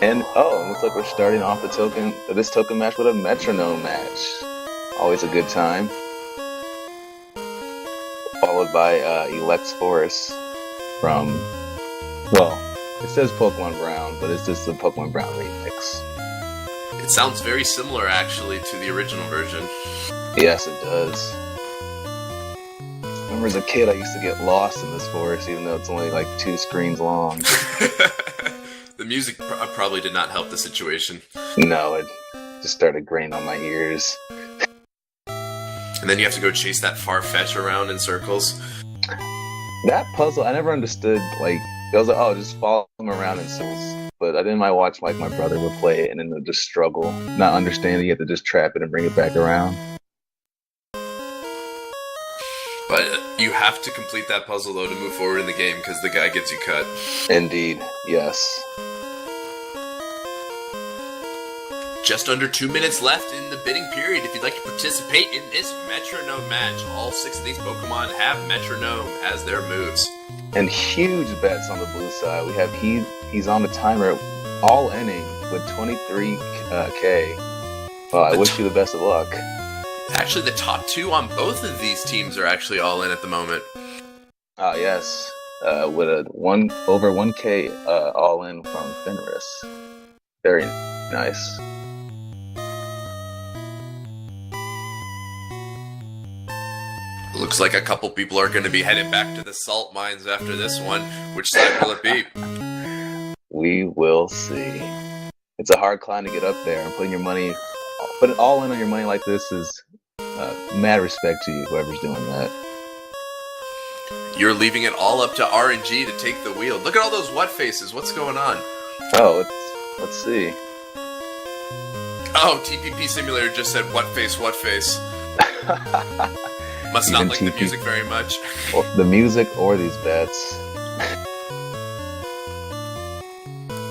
And it looks like we're starting off this token match with a Metronome match. Always a good time. Followed by Elect's Force from, well, it says Pokemon Brown, but it's just the Pokemon Brown remix. It sounds very similar, actually, to the original version. Yes, it does. I remember as a kid, I used to get lost in this forest, even though it's only like 2 screens long. The music probably did not help the situation. No, it just started graining on my ears. And then you have to go chase that Farfetch around in circles. That puzzle, I never understood, like, I was like, just follow him around in circles. But I didn't watch, like, my brother would play it and then just struggle, not understanding you have to just trap it and bring it back around. But you have to complete that puzzle, though, to move forward in the game, because the guy gets you cut. Indeed, yes. Just under 2 minutes left in the bidding period. If you'd like to participate in this Metronome match, all 6 of these Pokemon have Metronome as their moves. And huge bets on the blue side. We have he's on the timer all inning with 23K. Well, I wish you the best of luck. Actually, the top 2 on both of these teams are actually all in at the moment. Yes. With over 1K all in from Fenris. Very nice. Looks like a couple people are going to be headed back to the salt mines after this one. Which side will it be? We will see. It's a hard climb to get up there, and putting it all in on your money like this is mad respect to you, whoever's doing that. You're leaving it all up to RNG to take the wheel. Look at all those what faces. What's going on? Oh, let's see. Oh, TPP Simulator just said what face, what face. Must not like the music very much. Or the music or these bets.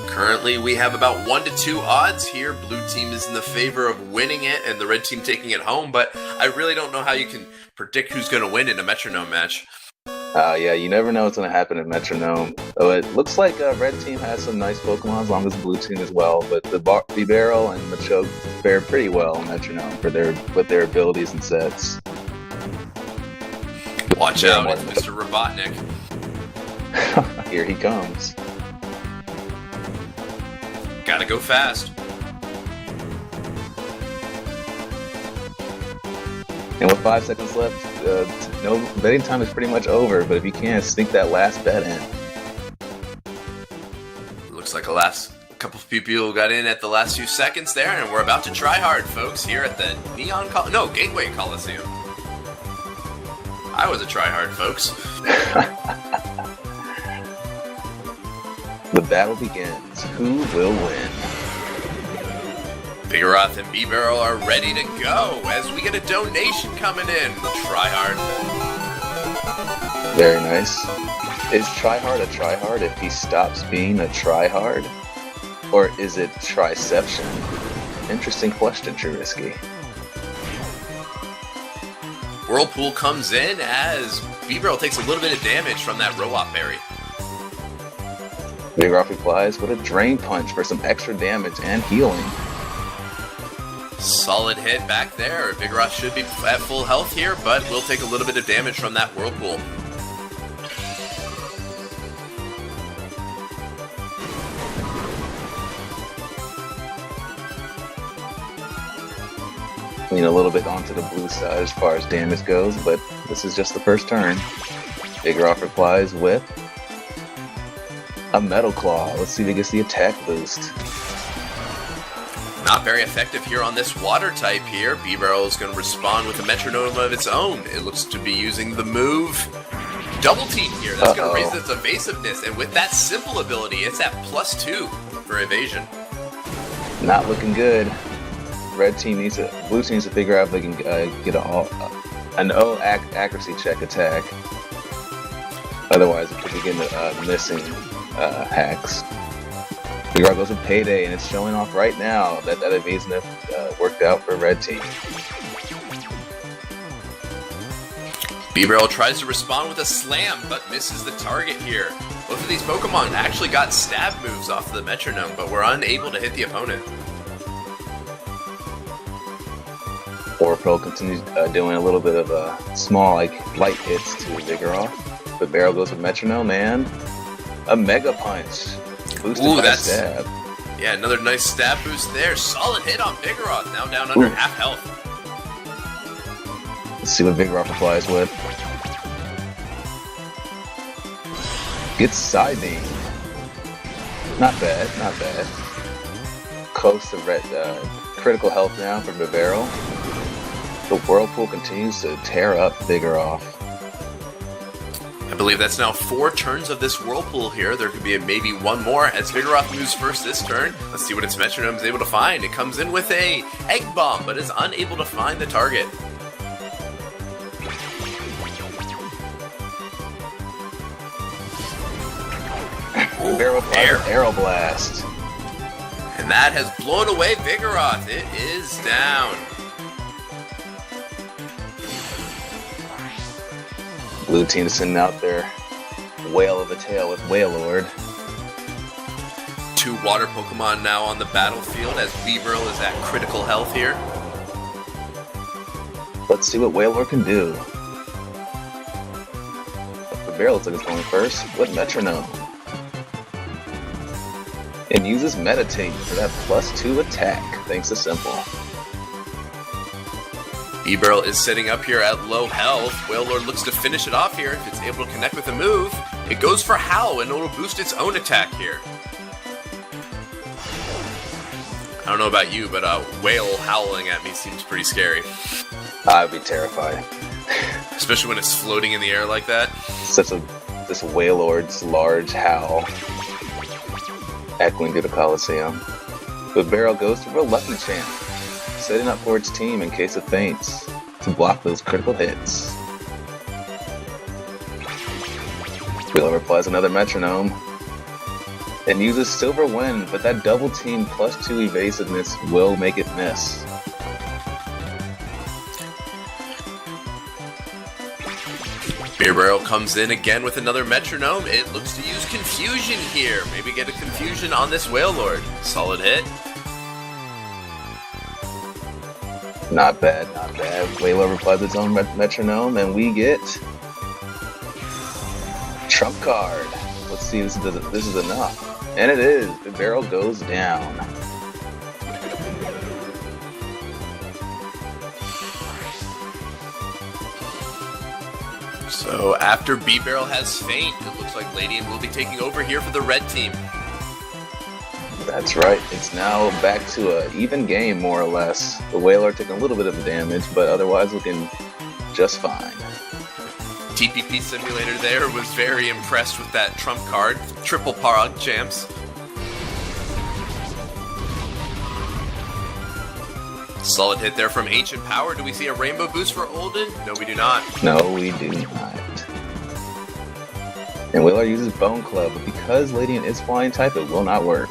Currently, we have about 1 to 2 odds here. Blue team is in the favor of winning it and the red team taking it home, but I really don't know how you can predict who's going to win in a Metronome match. Yeah, you never know what's going to happen in Metronome. Oh, it looks like red team has some nice Pokemon, as long as blue team as well, but the Bibarel and Machoke fare pretty well in Metronome with their abilities and sets. Watch out, it's Mr. Robotnik. Here he comes. Gotta go fast. And with 5 seconds left, betting time is pretty much over, but if you can, sneak that last bet in. Looks like a couple of people got in at the last few seconds there, and we're about to try hard, folks, here at the Gateway Coliseum. I was a tryhard, folks. The battle begins. Who will win? Vigoroth and Bibarel are ready to go as we get a donation coming in. Tryhard. Very nice. Is tryhard a tryhard if he stops being a tryhard? Or is it triception? Interesting question, Trubisky. Whirlpool comes in as Bibarel takes a little bit of damage from that Roop Berry. Vigoroth replies with a Drain Punch for some extra damage and healing. Solid hit back there. Vigoroth should be at full health here, but will take a little bit of damage from that Whirlpool. A little bit onto the blue side as far as damage goes, but this is just the first turn. Vigoroth replies with a Metal Claw. Let's see if he gets the attack boost. Not very effective here on this water type here. Bibarel is going to respond with a Metronome of its own. It looks to be using the move Double Team here. That's going to raise its evasiveness, and with that simple ability, it's at +2 for evasion. Not looking good. Blue team needs to figure out if they can get an O accuracy check attack. Otherwise, it could begin missing hacks. Vigoroth goes with Payday, and it's showing off right now that evasiveness worked out for red team. Bibarel tries to respond with a slam, but misses the target here. Both of these Pokemon actually got stab moves off of the Metronome, but were unable to hit the opponent. Orpro continues doing a little bit of small, like, light hits to Vigoroth. But Bibarel goes with Metronome and a Mega Punch. Boosted by stab. Yeah, another nice stab boost there. Solid hit on Vigoroth, now down under half health. Let's see what Vigoroth replies with. Gets side beam. Not bad, not bad. Close to critical health now for Bibarel. The Whirlpool continues to tear up Vigoroth. I believe that's now 4 turns of this Whirlpool here. There could be maybe one more as Vigoroth moves first this turn. Let's see what its Metronome is able to find. It comes in with a Egg Bomb, but is unable to find the target. Bibarel applies Aero Blast. And that has blown away Vigoroth. It is down. Blue team is sending out their whale of a tail with Wailord. 2 water Pokemon now on the battlefield as Bibarel is at critical health here. Let's see what Wailord can do. Bibarel looks like it's going first with Metronome. And uses Meditate for that +2 attack, thanks to Simple. Bibarel is setting up here at low health. Wailord looks to finish it off here. If it's able to connect with a move, it goes for Howl, and it'll boost its own attack here. I don't know about you, but a whale howling at me seems pretty scary. I'd be terrified. Especially when it's floating in the air like that. This Wailord's large howl echoing through the Coliseum. But Bibarel goes for a Lucky Champ, setting up for its team in case of feints to block those critical hits. Wailord applies another Metronome and uses Silver Wind, but that double team +2 evasiveness will make it miss. Bibarel comes in again with another Metronome. It looks to use Confusion here. Maybe get a Confusion on this Wailord. Solid hit. Not bad, not bad. Wailord replies its own Metronome, and we get Trump Card. Let's see if this is enough. And it is. Bibarel goes down. So after Bibarel has Feint, it looks like Ledian will be taking over here for the red team. That's right. It's now back to an even game, more or less. The Wailord taking a little bit of damage, but otherwise looking just fine. TPP Simulator there was very impressed with that trump card. Triple Parag champs. Solid hit there from Ancient Power. Do we see a Rainbow Boost for Olden? No, we do not. No, we do not. And Wailord uses Bone Club, but because Ledian is Flying type, it will not work.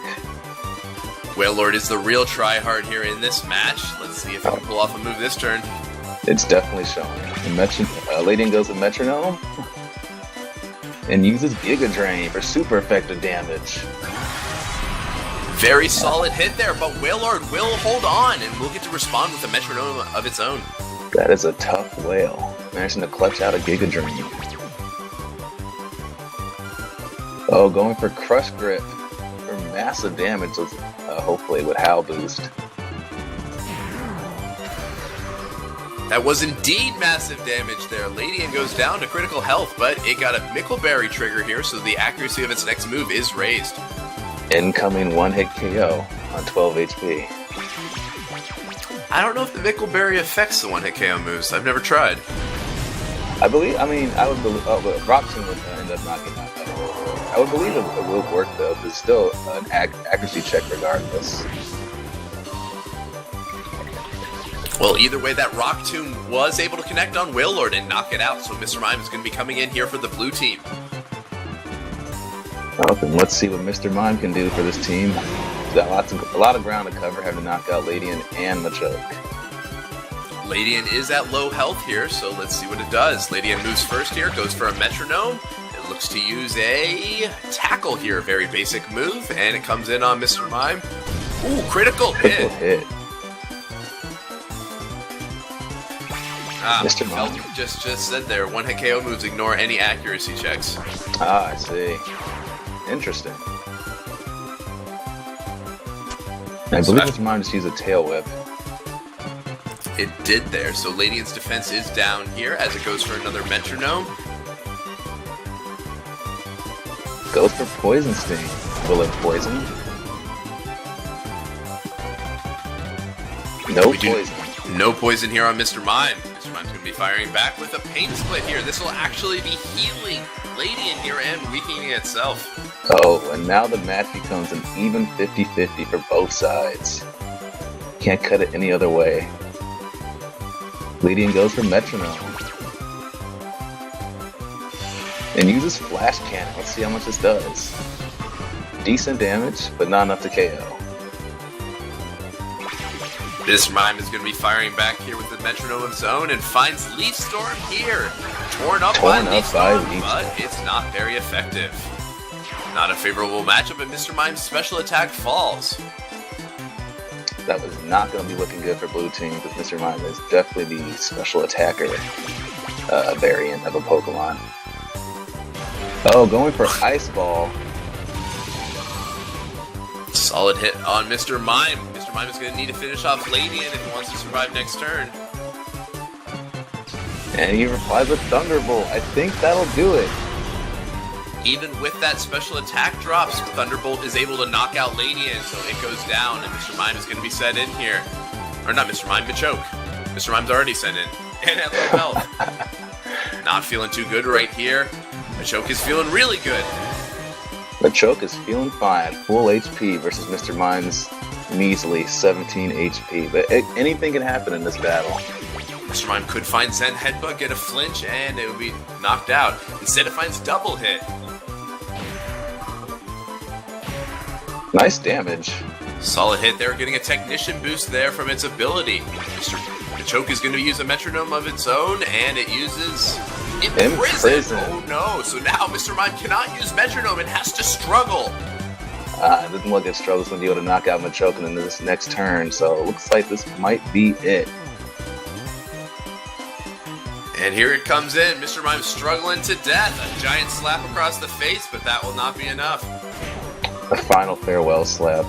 Wailord is the real tryhard here in this match. Let's see if he can pull off a move this turn. It's definitely showing. Ledian goes with Metronome and uses Giga Drain for super effective damage. Very solid hit there, but Wailord will hold on and will get to respond with a Metronome of its own. That is a tough whale. Managing to clutch out a Giga Drain. Oh, going for Crush Grip for massive damage, hopefully with Howl Boost. That was indeed massive damage there. Ledian goes down to critical health, but it got a Mickleberry trigger here, so the accuracy of its next move is raised. Incoming one-hit KO on 12 HP. I don't know if the Mickleberry affects the one-hit KO moves. I've never tried. I would believe, Rock Tomb would end up knocking out. I would believe it will work though, but it's still an accuracy check regardless. Well, either way, that Rock Tomb was able to connect on Wailord and knock it out, so Mr. Mime is going to be coming in here for the blue team. Well, then let's see what Mr. Mime can do for this team. He's got a lot of ground to cover, having to knock out Ledian and Machoke. Ledian is at low health here, so let's see what it does. Ledian moves first here, goes for a Metronome. It looks to use a tackle here. Very basic move, and it comes in on Mr. Mime. Ooh, critical hit. Mr. Mime. Just said there, one-hit KO moves ignore any accuracy checks. Ah, I see. Interesting. I believe Mr. Mime just used a tail whip. It did there, so Ledian's defense is down here as it goes for another Metronome. Goes for Poison Sting. Will it poison? No poison. No poison here on Mr. Mime. Mr. Mime's going to be firing back with a pain split here. This will actually be healing Ledian here and weakening itself. Oh, and now the match becomes an even 50-50 for both sides. Can't cut it any other way. Ledian goes for Metronome. And uses Flash Cannon. Let's see how much this does. Decent damage, but not enough to KO. This Mime is going to be firing back here with the Metronome of his own and finds Leaf Storm here. Torn up by Leaf Storm, but it's not very effective. Not a favorable matchup, and Mr. Mime's special attack falls. That was not going to be looking good for blue team because Mr. Mime is definitely the special attacker variant of a Pokemon. Oh, going for Ice Ball. Solid hit on Mr. Mime. Mr. Mime is going to need to finish off Ledian if he wants to survive next turn. And he replies with Thunderbolt. I think that'll do it. Even with that special attack drops, Thunderbolt is able to knock out Ledian, so it goes down, and Mr. Mime is going to be set in here. Or not Mr. Mime, Machoke. Mr. Mime's already sent in, and at low health. Not feeling too good right here. Machoke is feeling really good. Machoke is feeling fine, full HP versus Mr. Mime's measly 17 HP. But anything can happen in this battle. Mr. Mime could find Zen Headbutt, get a flinch, and it would be knocked out. Instead, it finds double hit. Nice damage. Solid hit there, getting a Technician boost there from its ability. Mr. Machoke is going to use a Metronome of its own, and it uses Imprison. Oh no, so now Mr. Mime cannot use Metronome and has to struggle. It doesn't look like Struggle's going to be able to knock out Machoke in this next turn, so it looks like this might be it. And here it comes in. Mr. Mime struggling to death. A giant slap across the face, but that will not be enough. A final farewell slap,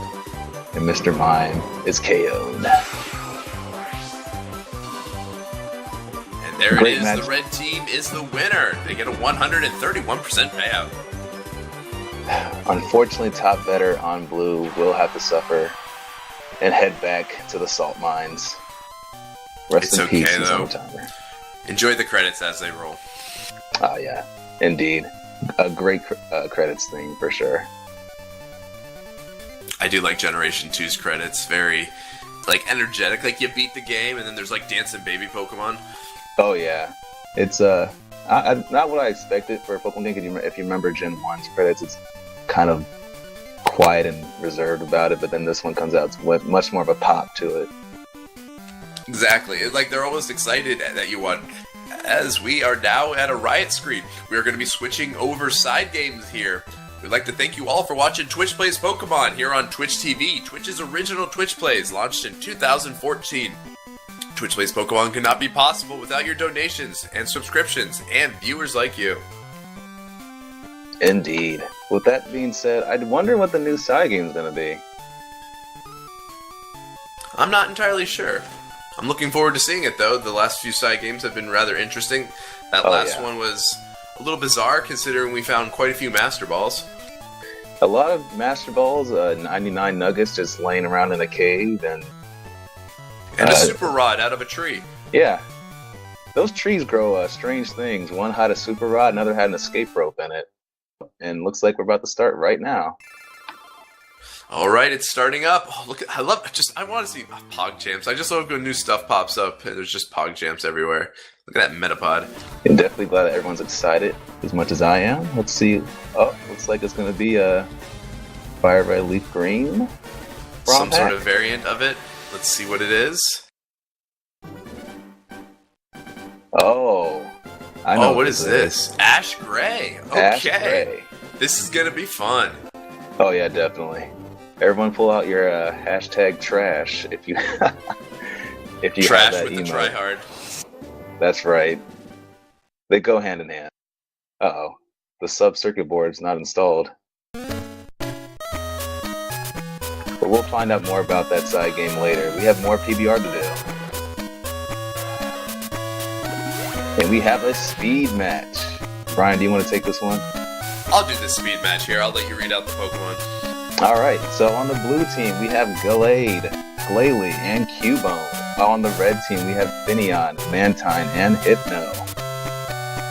and Mr. Mime is KO'd. And there it is. The red team is the winner. They get a 131% payout. Unfortunately, top better on blue will have to suffer and head back to the salt mines. Rest in peace, Summertimer. Enjoy the credits as they roll. Oh yeah, indeed. A great credits theme for sure. I do like Generation 2's credits. Very, energetic. Like, you beat the game, and then there's, dancing baby Pokemon. Oh yeah. It's, not what I expected for a Pokemon game, because if you remember Gen 1's credits, it's kind of quiet and reserved about it, but then this one comes out with much more of a pop to it. Exactly. They're almost excited that you won. As we are now at a riot screen, we are going to be switching over side games here. We'd like to thank you all for watching Twitch Plays Pokemon here on Twitch TV, Twitch's original Twitch Plays, launched in 2014. Twitch Plays Pokemon could not be possible without your donations and subscriptions and viewers like you. Indeed. With that being said, I'd wonder what the new side game is going to be. I'm not entirely sure. I'm looking forward to seeing it, though. The last few side games have been rather interesting. That last one was a little bizarre, considering we found quite a few Master Balls. A lot of Master Balls, 99 Nuggets just laying around in a cave, and a Super Rod out of a tree. Yeah. Those trees grow strange things. One had a Super Rod, another had an escape rope in it. And looks like we're about to start right now. All right, it's starting up. Oh, look, I want to see Pog Champs. I just love when new stuff pops up and there's just Pog Champs everywhere. Look at that Metapod. I'm definitely glad that everyone's excited as much as I am. Let's see. Oh, looks like it's going to be a Fire Red Leaf Green. Some sort of variant of it. Let's see what it is. Oh, I know. Oh, what is this? Ash Gray. Okay. Ash Gray. This is gonna be fun. Oh yeah, definitely. Everyone pull out your hashtag trash if you if you Trash have that with emote. the try hard. That's right. They go hand in hand. Uh-oh. The sub-circuit board's not installed. But we'll find out more about that side game later. We have more PBR to do. And we have a speed match. Brian, do you want to take this one? I'll do this speed match here. I'll let you read out the Pokemon. Alright, so on the blue team, we have Gallade, Glalie, and Cubone. While on the red team, we have Finneon, Mantine, and Hypno.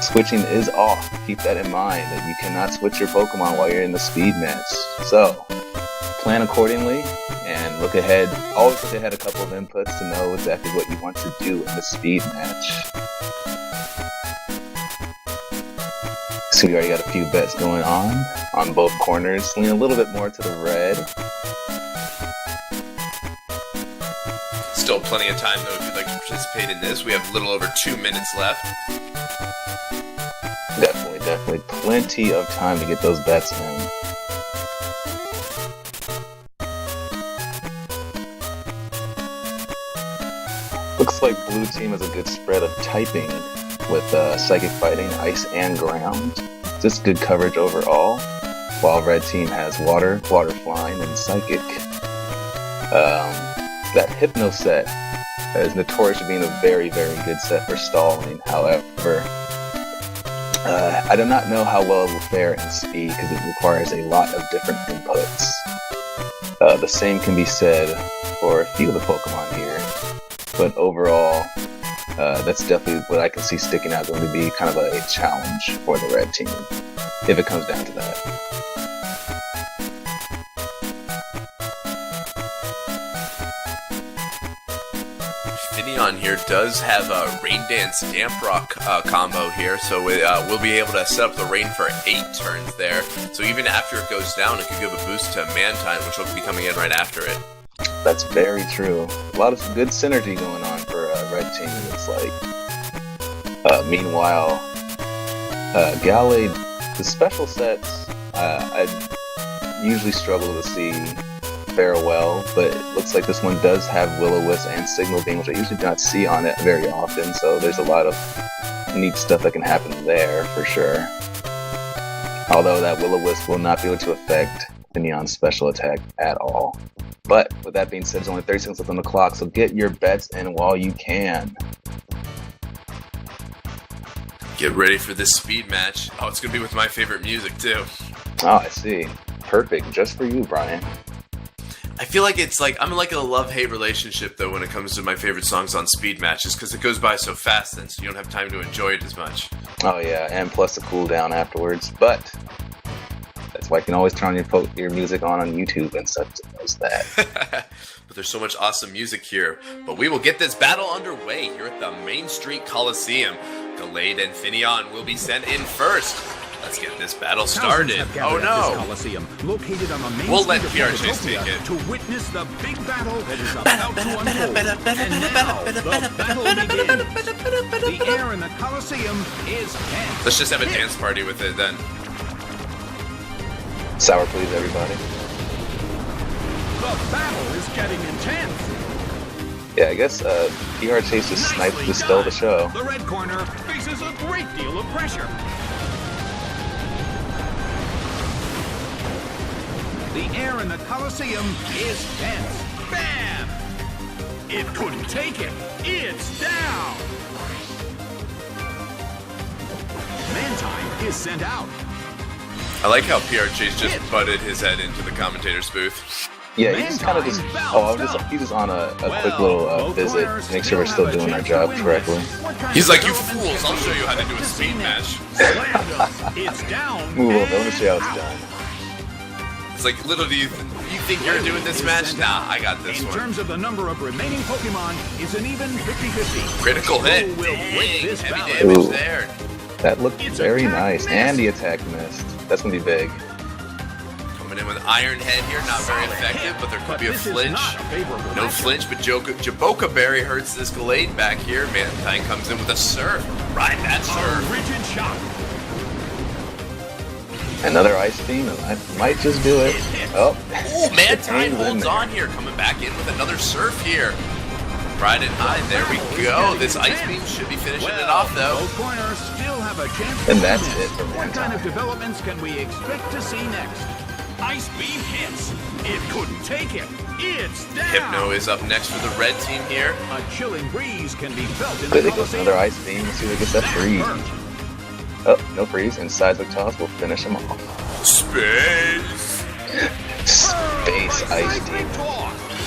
Switching is off. Keep that in mind, that you cannot switch your Pokemon while you're in the speed match. So, plan accordingly, and look ahead. Always look ahead a couple of inputs to know exactly what you want to do in the speed match. So we already got a few bets going on both corners. Lean a little bit more to the red. Still plenty of time though if you'd like to participate in this. We have a little over 2 minutes left. Definitely plenty of time to get those bets in. Looks like blue team has a good spread of typing with Psychic Fighting, Ice, and Ground. Just good coverage overall. While red team has Water, Water Flying, and Psychic. That Hypno set is notorious for being a very, very good set for stalling. However, I do not know how well it will fare in speed because it requires a lot of different inputs. The same can be said for a few of the Pokemon here, but overall, that's definitely what I can see sticking out, going to be kind of a challenge for the red team, if it comes down to that. Finneon here does have a Rain Dance Damp Rock combo here, so we'll be able to set up the rain for 8 turns there. So even after it goes down, it could give a boost to Mantine, which will be coming in right after it. That's very true. A lot of good synergy going on for red team, it looks like. Meanwhile, Gallade, the special sets, I usually struggle to see fare well, but it looks like this one does have Will-O-Wisp and Signal Beam, which I usually do not see on it very often, so there's a lot of neat stuff that can happen there, for sure. Although that Will-O-Wisp will not be able to affect Finneon's special attack at all. But, with that being said, there's only 30 seconds left on the clock, so get your bets in while you can. Get ready for this speed match. Oh, it's going to be with my favorite music, too. Oh, I see. Perfect. Just for you, Brian. I feel like it's like I'm in like a love-hate relationship though when it comes to my favorite songs on speed matches because it goes by so fast then so you don't have time to enjoy it as much. Oh yeah, and plus the cooldown afterwards. But that's why you can always turn your music on YouTube and such as that. But there's so much awesome music here. But we will get this battle underway here at the Main Street Coliseum. Gallade and Finneon will be sent in first. Let's get this battle started. Oh no! Located on the main we'll let street of PRJs take it. to witness the big battle that is about to unfold. And now the battle begins. The air in the Coliseum is tense. Let's just have a dance party with it then. Sour please, everybody. The battle is getting intense. Yeah, I guess PR Chase just sniped to stole the show. The red corner faces a great deal of pressure. The air in the Coliseum is tense. Bam! It couldn't take it. It's down. Mantine is sent out. I like how PRJ's just butted his head into the commentator's booth. Yeah, he's kind of just. He's just on a quick little visit to make sure we're still doing our job correctly. He's like, you fools! I'll show you how to do a speed match. It's down. Move over. Let me see how it's done. It's like, little do you think you're doing this match? Nah, I got this In one. terms of the number of remaining Pokemon, it's an even 50-50. Critical hit. Who will break this Heavy battle? damage Ooh. there. That looked very nice, and the attack missed. That's gonna be big. Coming Coming in with Iron Head here, not very effective, but there could be a flinch. No flinch, but Jaboka Berry hurts this Gallade back here. Mantine comes in with a Surf. Ride that Surf. Rigid shock. Another Ice Beam, and I might just do it. Oh, Ooh, Mantine holds on here, coming back in with another Surf here. Right and high, there we go. This Ice Beam should be finishing it off, though. Both corners still have a chance. And that's it for What kind of Mantine. developments can we expect to see next? Ice Beam hits. It couldn't take it. It's down. Hypno is up next for the red team here. A chilling breeze can be felt in But the it goes another Ice Beam. Let's see if it gets that freeze. Oh, no freeze, and Seismic Toss will finish him off. Space. Space Ice Beam.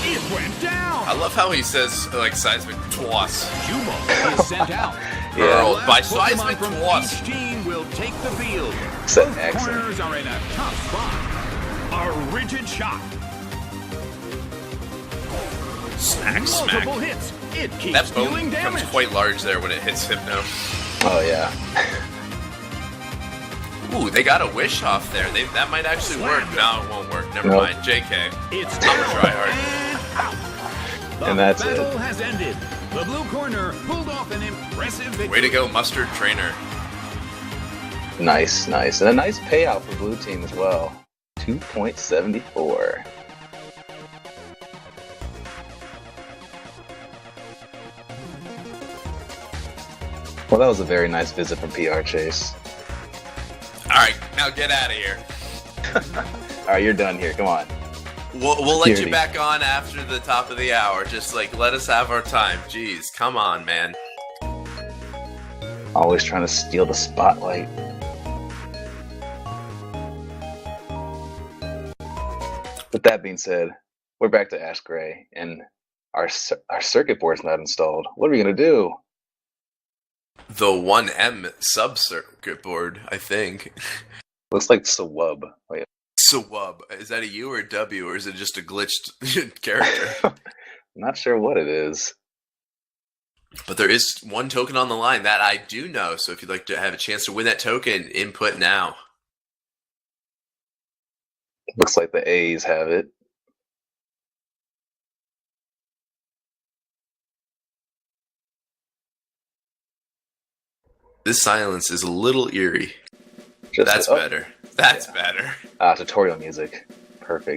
It went down. I love how he says, like, seismic toss. Cubone is sent out. Hurled by Last Pokemon seismic from toss. each team will take the field. It's an Both accent. corners are in a tough spot. A rigid shot. Smack, Multiple smack. hits. It keeps That bone dealing becomes damage. quite large there when it hits Hypno. Oh, yeah. Ooh, they got a wish off there. That might actually work. No, it won't work. Never Nope. mind. JK. It's I'm a tryhard. The And that's it. battle has ended. The blue corner pulled off an impressive victory. Way to go, Mustard Trainer. Nice, nice. And a nice payout for Blue Team as well. 2.74. Well, that was a very nice visit from PR Chase. Alright, now get out of here. Alright, you're done here. Come on. We'll let you Security. back on after the top of the hour. Just, like, let us have our time. Jeez, come on, man. Always trying to steal the spotlight. With that being said, we're back to Ash Gray, and our circuit board's not installed. What are we going to do? The 1M sub-circuit board, I think. Looks like Sawub. Wait. Sawub. Is that a U or a W, or is it just a glitched character? I'm not sure what it is. But there is one token on the line that I do know, so if you'd like to have a chance to win that token, input now. Looks like the A's have it. This silence is a little eerie. Just That's oh, better. That's better. tutorial music. Perfect.